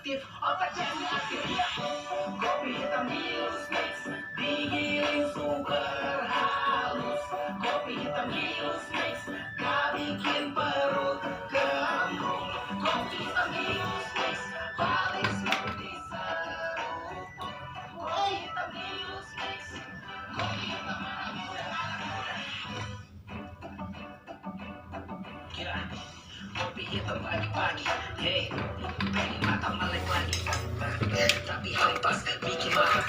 aktif, otak jadi aktif ya. Kopi hitam Hills Mix, digiling super halus. Kopi hitam Hills Mix, gak bikin perut kembung. Kopi hitam Hills Mix, paling smoothie seruput. Kopi hitam Hills Mix, kopi hitam anak muda, anak muda. Kira kopi hitam pagi-pagi, hey, pengen mata melek lagi, tapi hari pas bikin mata